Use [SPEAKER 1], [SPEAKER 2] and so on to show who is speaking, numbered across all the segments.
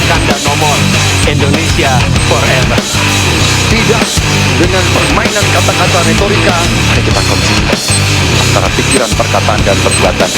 [SPEAKER 1] kanda nomor Indonesia Forever.
[SPEAKER 2] Tidak, dengan permainan kata-kata retorika, mari kita konsisten antara pikiran, perkataan, dan perbuatan.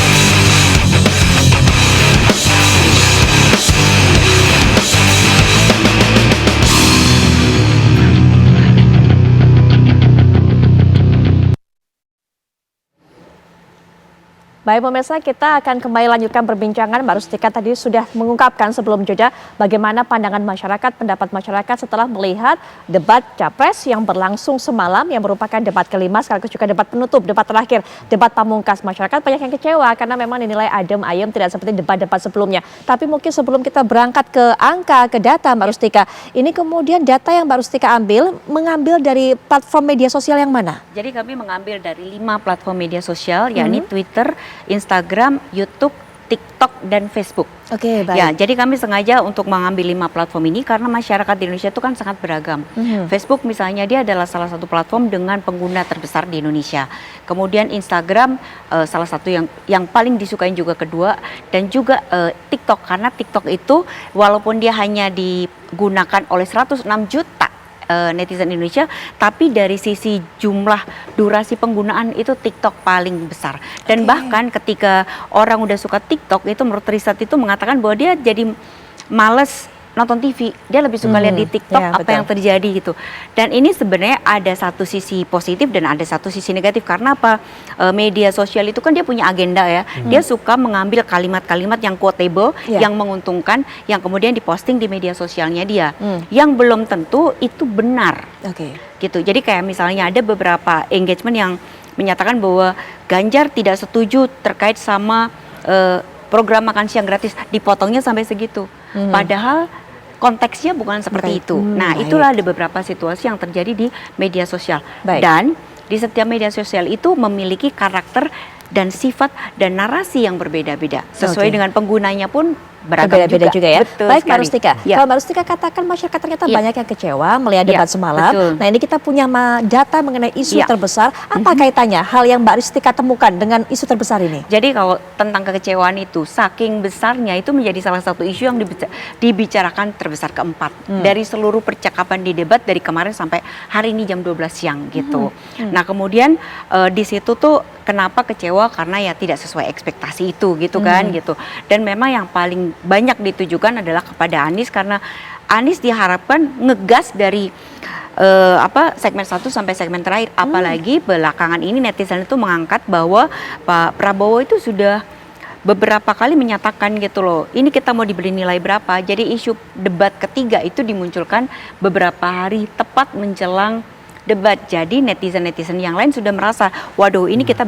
[SPEAKER 3] Baik pemirsa, kita akan kembali lanjutkan perbincangan. Mbak Rustika tadi sudah mengungkapkan sebelum jeda bagaimana pandangan masyarakat, pendapat masyarakat setelah melihat debat Capres yang berlangsung semalam, yang merupakan debat kelima sekaligus juga debat penutup, debat terakhir, debat pamungkas. Masyarakat banyak yang kecewa karena memang dinilai adem ayem, tidak seperti debat-debat sebelumnya. Tapi mungkin sebelum kita berangkat ke angka, ke data Mbak Rustika, ini kemudian data yang Mbak Rustika mengambil dari platform media sosial yang mana?
[SPEAKER 4] Jadi kami mengambil dari 5 platform media sosial, yakni Twitter, Instagram, YouTube, TikTok, dan Facebook.
[SPEAKER 3] Oke, baik.
[SPEAKER 4] Ya, jadi kami sengaja untuk mengambil 5 platform ini karena masyarakat di Indonesia itu kan sangat beragam. Facebook misalnya dia adalah salah satu platform dengan pengguna terbesar di Indonesia. Kemudian Instagram salah satu yang paling disukai juga kedua, dan juga TikTok, karena TikTok itu walaupun dia hanya digunakan oleh 106 juta netizen Indonesia, tapi dari sisi jumlah durasi penggunaan itu TikTok paling besar. Dan bahkan ketika orang udah suka TikTok, itu menurut riset itu mengatakan bahwa dia jadi males nonton TV, dia lebih suka lihat di TikTok
[SPEAKER 3] ya,
[SPEAKER 4] apa yang terjadi gitu. Dan ini sebenarnya ada satu sisi positif dan ada satu sisi negatif. Karena apa? Media sosial itu kan dia punya agenda ya. Dia suka mengambil kalimat-kalimat yang quotable, yang menguntungkan, yang kemudian diposting di media sosialnya dia. Yang belum tentu itu benar. Gitu. Jadi kayak misalnya ada beberapa engagement yang menyatakan bahwa Ganjar tidak setuju terkait sama program makan siang gratis, dipotongnya sampai segitu. Padahal konteksnya bukan seperti itu. Nah, itulah ada beberapa situasi yang terjadi di media sosial. Dan di setiap media sosial itu memiliki karakter dan sifat dan narasi yang berbeda-beda. Sesuai dengan penggunanya pun beragam juga ya.
[SPEAKER 3] Betul. Baik Mbak Rustika, kalau Mbak Rustika katakan masyarakat ternyata banyak yang kecewa melihat debat semalam. Nah ini kita punya data mengenai isu terbesar. Apa kaitannya hal yang Mbak Rustika temukan dengan isu terbesar ini?
[SPEAKER 4] Jadi kalau tentang kekecewaan itu, saking besarnya itu menjadi salah satu isu yang dibicarakan terbesar keempat. Dari seluruh percakapan di debat dari kemarin sampai hari ini jam 12 siang gitu. Nah kemudian di situ tuh kenapa kecewa, karena ya tidak sesuai ekspektasi itu gitu kan gitu. Dan memang yang paling banyak ditujukan adalah kepada Anies, karena Anies diharapkan ngegas dari segmen 1 sampai segmen terakhir. Apalagi belakangan ini netizen itu mengangkat bahwa Pak Prabowo itu sudah beberapa kali menyatakan gitu loh, ini kita mau diberi nilai berapa. Jadi isu debat ketiga itu dimunculkan beberapa hari tepat menjelang debat. Jadi netizen-netizen yang lain sudah merasa, waduh ini kita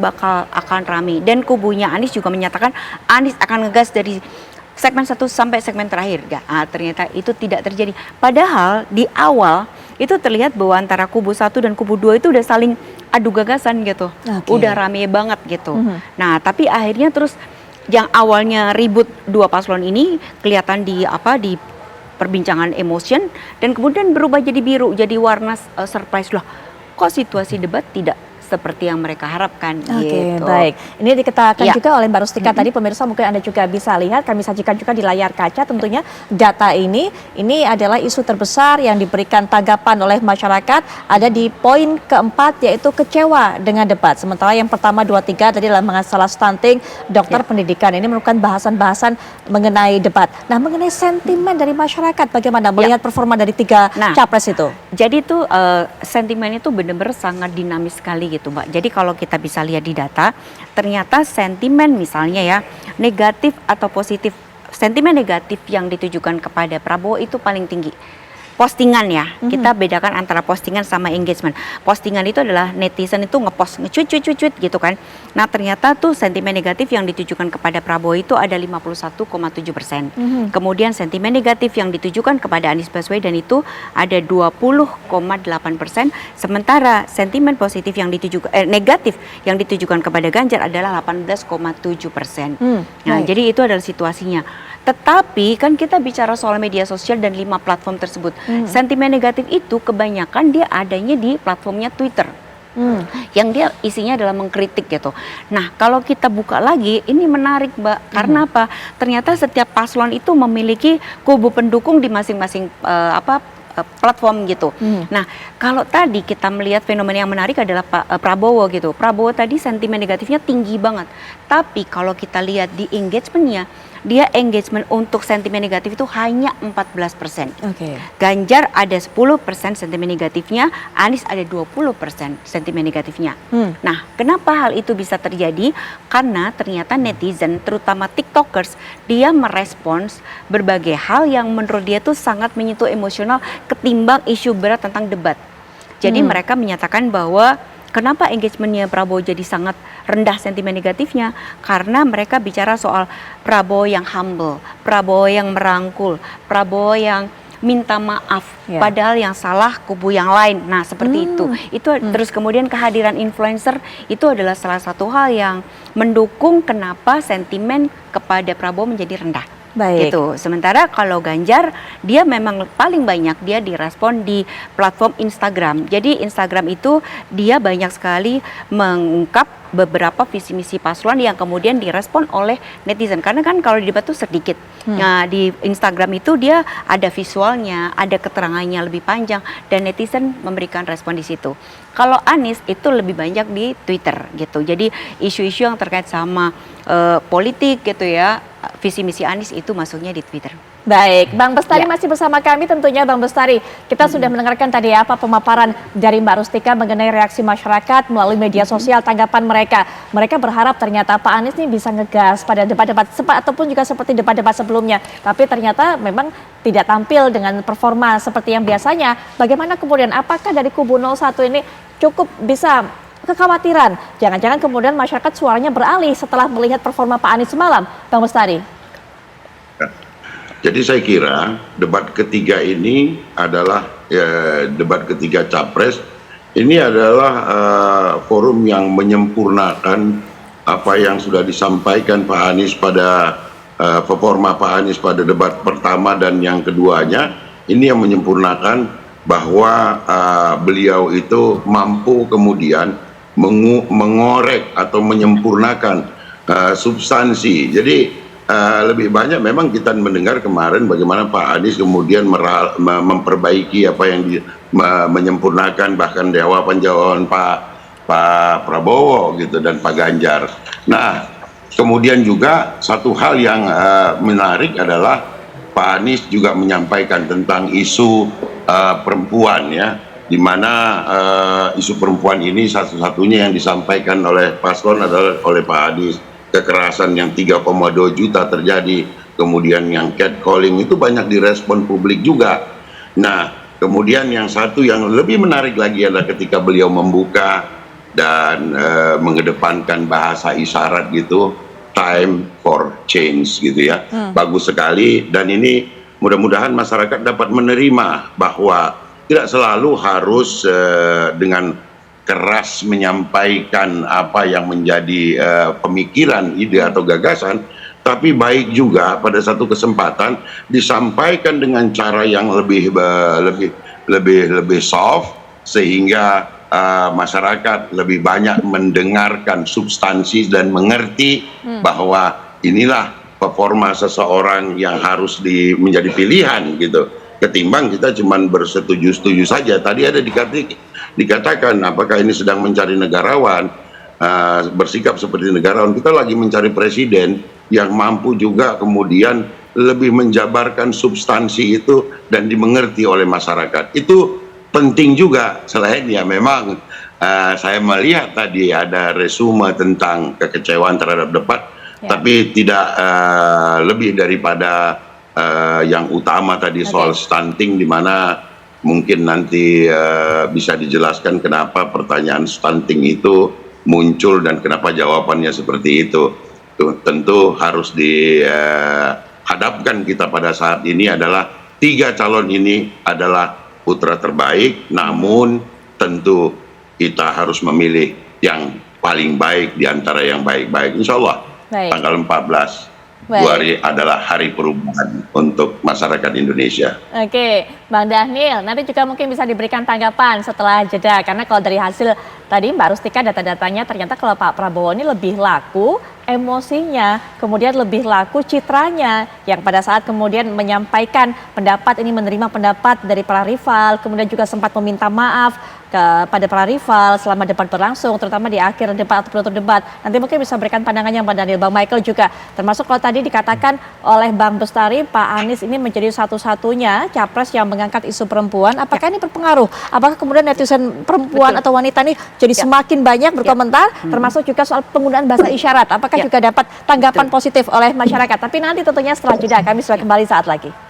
[SPEAKER 4] akan rame. Dan kubunya Anies juga menyatakan Anies akan ngegas dari segmen 1 sampai segmen terakhir. Ternyata itu tidak terjadi. Padahal di awal itu terlihat bahwa antara kubu 1 dan kubu 2 itu udah saling adu gagasan gitu. Udah rame banget gitu. Nah, tapi akhirnya terus yang awalnya ribut dua paslon ini kelihatan di perbincangan emotion, dan kemudian berubah jadi biru, jadi warna surprise lah. Kok situasi debat tidak seperti yang mereka harapkan. Gitu.
[SPEAKER 3] Baik. Ini dikatakan juga oleh Mbak Rustika tadi, pemirsa mungkin Anda juga bisa lihat, kami sajikan juga di layar kaca tentunya data ini adalah isu terbesar yang diberikan tanggapan oleh masyarakat, ada di poin keempat yaitu kecewa dengan debat. Sementara yang pertama 2-3 tadi adalah masalah stunting, dokter pendidikan. Ini merupakan bahasan-bahasan mengenai debat. Nah, mengenai sentimen dari masyarakat bagaimana melihat performa dari 3 capres itu?
[SPEAKER 4] Jadi tuh sentimen itu benar-benar sangat dinamis sekali gitu Mbak. Jadi kalau kita bisa lihat di data, ternyata sentimen misalnya ya, negatif atau positif, sentimen negatif yang ditujukan kepada Prabowo itu paling tinggi. Postingan ya, kita bedakan antara postingan sama engagement. Postingan itu adalah netizen itu ngepost, nge-tweet gitu kan. Nah ternyata tuh sentimen negatif yang ditujukan kepada Prabowo itu ada 51,7%. Kemudian sentimen negatif yang ditujukan kepada Anies Baswedan itu ada 20,8%. Sementara sentimen positif yang ditujukan negatif yang ditujukan kepada Ganjar adalah 18,7%. Nah jadi itu adalah situasinya. Tetapi kan kita bicara soal media sosial dan 5 platform tersebut. Sentimen negatif itu kebanyakan dia adanya di platformnya Twitter. yang dia isinya adalah mengkritik gitu. Nah, kalau kita buka lagi, ini menarik, Mbak. Karena apa? Ternyata setiap paslon itu memiliki kubu pendukung di masing-masing platform gitu. Nah, kalau tadi kita melihat fenomena yang menarik adalah Pak Prabowo gitu. Prabowo tadi sentimen negatifnya tinggi banget. Tapi kalau kita lihat di engagementnya, dia engagement untuk sentimen negatif itu hanya 14%. Ganjar ada 10% sentimen negatifnya, Anies ada 20% sentimen negatifnya. Nah, kenapa hal itu bisa terjadi? Karena ternyata netizen, terutama TikTokers, dia merespons berbagai hal yang menurut dia tuh sangat menyentuh emosional ketimbang isu berat tentang debat. Jadi mereka menyatakan bahwa kenapa engagementnya Prabowo jadi sangat rendah sentimen negatifnya? Karena mereka bicara soal Prabowo yang humble, Prabowo yang merangkul, Prabowo yang minta maaf, padahal yang salah kubu yang lain. Nah, seperti itu. Terus kemudian kehadiran influencer itu adalah salah satu hal yang mendukung kenapa sentimen kepada Prabowo menjadi rendah. Gitu. Sementara kalau Ganjar, dia memang paling banyak dia direspon di platform Instagram. Jadi Instagram itu dia banyak sekali mengungkap beberapa visi misi paslon yang kemudian direspon oleh netizen. Karena kan kalau di debat tuh sedikit. Nah, di Instagram itu dia ada visualnya, ada keterangannya lebih panjang, dan netizen memberikan respon di situ. Kalau Anies itu lebih banyak di Twitter gitu. Jadi isu-isu yang terkait sama politik gitu ya, visi misi Anies itu masuknya di Twitter.
[SPEAKER 3] Baik, Bang Bestari masih bersama kami tentunya. Bang Bestari, kita sudah mendengarkan tadi apa pemaparan dari Mbak Rustika mengenai reaksi masyarakat melalui media sosial, tanggapan mereka. Mereka berharap ternyata Pak Anies ini bisa ngegas pada debat-debat ataupun juga seperti debat-debat sebelumnya. Tapi ternyata memang tidak tampil dengan performa seperti yang biasanya. Bagaimana kemudian, apakah dari kubu 01 ini cukup bisa kekhawatiran? Jangan-jangan kemudian masyarakat suaranya beralih setelah melihat performa Pak Anies semalam, Bang Bestari?
[SPEAKER 5] Jadi saya kira debat ketiga ini adalah debat ketiga Capres. Ini adalah forum yang menyempurnakan apa yang sudah disampaikan Pak Anies pada performa Pak Anies pada debat pertama dan yang keduanya. Ini yang menyempurnakan bahwa beliau itu mampu kemudian mengorek atau menyempurnakan substansi. Jadi lebih banyak memang kita mendengar kemarin bagaimana Pak Anies kemudian memperbaiki apa yang menyempurnakan bahkan jawaban-jawaban Pak Prabowo gitu dan Pak Ganjar. Nah, kemudian juga satu hal yang menarik adalah Pak Anies juga menyampaikan tentang isu perempuan ya, di mana isu perempuan ini satu-satunya yang disampaikan oleh paslon adalah oleh Pak Anies. Kekerasan yang 3,2 juta terjadi, kemudian yang catcalling itu banyak direspon publik juga. Nah, kemudian yang satu yang lebih menarik lagi adalah ketika beliau membuka dan mengedepankan bahasa isyarat gitu, time for change gitu ya. Bagus sekali, dan ini mudah-mudahan masyarakat dapat menerima bahwa tidak selalu harus dengan keras menyampaikan apa yang menjadi pemikiran, ide atau gagasan, tapi baik juga pada satu kesempatan disampaikan dengan cara yang lebih soft sehingga masyarakat lebih banyak mendengarkan substansi dan mengerti bahwa inilah performa seseorang yang harus menjadi pilihan gitu, ketimbang kita cuma bersetuju-setuju saja. Tadi ada dikatakan apakah ini sedang mencari negarawan, bersikap seperti negarawan. Kita lagi mencari presiden yang mampu juga kemudian lebih menjabarkan substansi itu dan dimengerti oleh masyarakat. Itu penting juga. Selain ya memang saya melihat tadi ada resume tentang kekecewaan terhadap debat, tapi tidak lebih daripada yang utama tadi soal stunting, di mana mungkin nanti bisa dijelaskan kenapa pertanyaan stunting itu muncul dan kenapa jawabannya seperti itu. Tentu harus dihadapkan kita pada saat ini adalah 3 calon ini adalah putra terbaik, namun tentu kita harus memilih yang paling baik di antara yang baik-baik. Insya Allah tanggal 14 Februari adalah hari perubahan untuk masyarakat Indonesia.
[SPEAKER 3] Oke, Bang Dhanil, nanti juga mungkin bisa diberikan tanggapan setelah jeda, karena kalau dari hasil tadi Mbak Rustika data-datanya ternyata kalau Pak Prabowo ini lebih laku emosinya, kemudian lebih laku citranya yang pada saat kemudian menyampaikan pendapat ini menerima pendapat dari para rival, kemudian juga sempat meminta maaf kepada para rival selama debat berlangsung, terutama di akhir debat atau penutup debat. Nanti mungkin bisa berikan pandangannya Mbak Daniel, Bang Michael juga. Termasuk kalau tadi dikatakan oleh Bang Bestari, Pak Anies ini menjadi satu-satunya capres yang mengangkat isu perempuan. Apakah ini berpengaruh? Apakah kemudian netizen perempuan atau wanita ini jadi semakin banyak berkomentar, termasuk juga soal penggunaan bahasa isyarat? Apakah juga dapat tanggapan positif oleh masyarakat? Tapi nanti tentunya setelah jeda kami sudah kembali saat lagi.